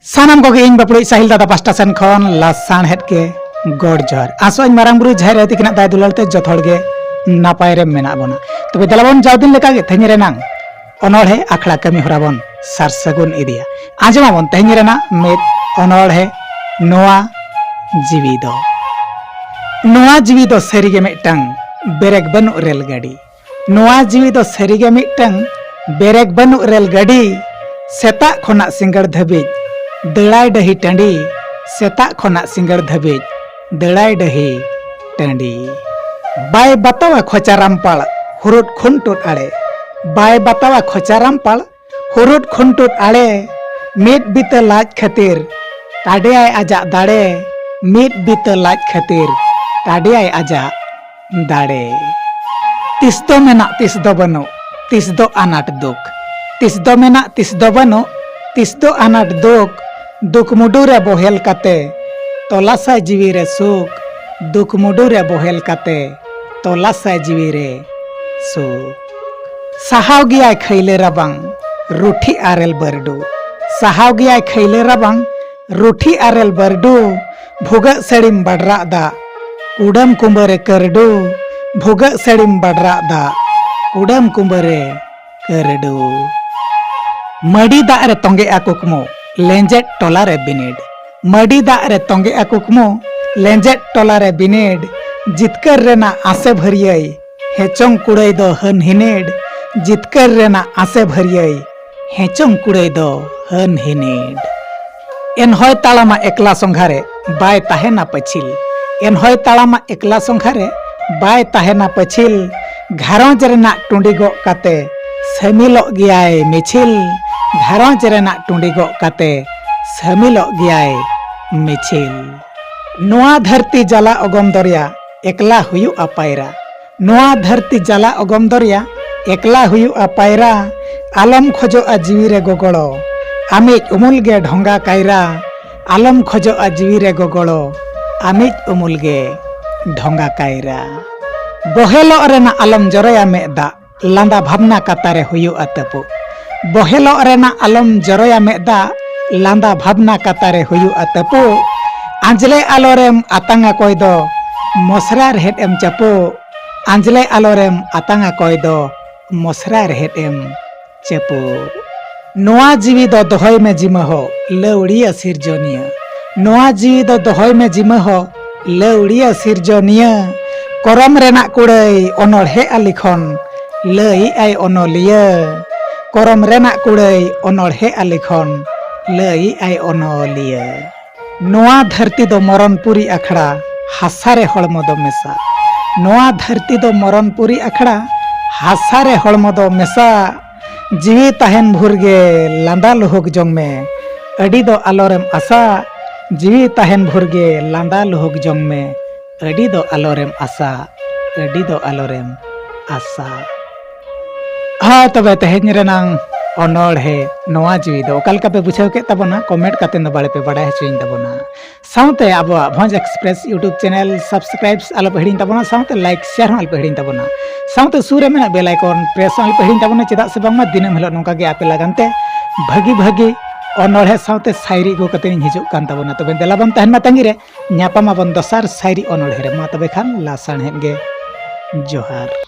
सानाम को इन बापुड़ी साहिल दादा पास्टा सेन खन लासान हेड के गॉड जोहर आसो मारांग बुरु झाई रहती किना दाय दुलालते जथोड़गे नापाय रे मेना बोना तबे दलाबन जावदिन लेका गे थेनि रेनांग अनोढ़े आखड़ा कमी हराबन सार सगुन इदिया आजमाबन तेहनि रेना मेद अनोढ़े नोआ जीवी दो सरीगे मिटटांग बेरेक बनु रेल गाड़ी नोआ जीवी दो सरीगे मिटटांग बेरेक बनु रेल गाड़ी सेता खोना सिंगड़ धबिज दड़ाई डही टंडी सेता खोना सिंगड़ धबिज दड़ाई डही टंडी बाय बतावा खोचारामपाल हुरुट खुंटुट आड़े बाय बतावा खोचारामपाल हुरुट खुंटुट आड़े मिट बीत लाज खातिर टाडियाय आजा दाड़े मिट बीत लाज खातिर टाडियाय आजा दाड़े तिस दो मेना तिस दो बनो तिस दो आनाट दुख तिस दो मेना तिस दो बनो तिस दो आनाट दुख दुख मुडुरे बोहेल काते तोलासा जीवी रे सुख दुख मुडुरे बोहेल काते तोलासा जीवी रे सुख साहाव गियाय खैले रबांग रूठी आरेल बरडू साहाव गियाय खैले रबांग रूठी आरेल बरडू भुग सड़ीम बडरा दा उडम कुंबरे करडू भुग सड़ीम बडरा दा उडम कुंबरे करडू मडी दा रे तोंगे आकुकमो लेंजेट टोला रे बिनेड मडी दा रे तोंगे आकुकमो लेंजेट टोला रे बिनेड जितकर रेना आसे भरियई हेचोंग कुड़ई दो हन हिनेड जितकर रेना आसे भरियई हेचोंग कुड़ई दो हन हिनेड एन होय तालामा एकला संघारे बाय ताहेना पछिल एन होय तालामा एकला संघारे बाय ताहेना पछिल घारोंज रेना टुंडी गो काते समिलो गियाय मिछिल घारोंज रेना टुंडी गो काते समिलो गियाय मिछिल नोआ धरती जला अगम दरिया एकला हुयु अपायरा नोआ धरती जला अगम दरिया एकला हुयु अपायरा आलम खोजो जीवी रे गोगड़ो आमिज उमुल गे ढोंगा कायरा आलम खोजो जीवी रे गोगड़ो आमिज उमुल गे ढोंगा कायरा बोहेलो रेना आलम जरोया मेदा लांदा भावना कातारे हुयु अतपु बोहेलो रेना आलम जरोया मेदा लांदा भावना कातारे हुयु अतपु आंजले आलोरेम आतांगा कोई दो मसरा रेहेट एम चपो आंजले आलोरेम आतांगा कोई दो मसरा रेहेट एम चपो नोआ जीवी दो दोहय में जिम हो लौड़िया सिरजोनिया नोआ जीवी दो दोहय में जिम हो लौड़िया सिरजोनिया करम रेना कुड़ई अनोढ़े आलिखन लई आय अनलिया करम रेना कुड़ई अनोढ़े आलिखन लई आय अनलिया नोआ धरती दो मरणपुरी अखड़ा हासारे हड़मो दो मेसा नोआ धरती दो मरणपुरी अखड़ा हासारे हड़मो दो मेसा जीवी ताहेन भुरगे लांदा लुहुक जोंग में अडी दो आलोरेम आशा जीवी ताहेन भुरगे लांदा लुहुक जोंग में अडी दो आलोरेम आशा अडी दो आलोरेम आशा हाँ तबे तेहेन रेनांग अनोढ़े नोआ जीवी दो ओकालका पे बुझाव के तबना कमेंट काते न बाड़े पे बड़ाय हचोइन तबना साउते आबो भोज एक्सप्रेस यूट्यूब चैनल सब्सक्राइब्स आलो पे हिडिन तबना साउते लाइक शेयर आलो पे हिडिन तबना साउते सुरे में बेल आइकन प्रेस आलो पे हिडिन तबना चेदा से बांगमा दिनम हिलो नोका गे आपे लगानते भागी अनोढ़े साउते शायरी गो कते हिजुक कान तबना तबे देलाबन तहन मा तंगी रे न्यापामा बन दोसार शायरी अनोढ़े रे मा तबे खान लासाण हेन गे जोहार।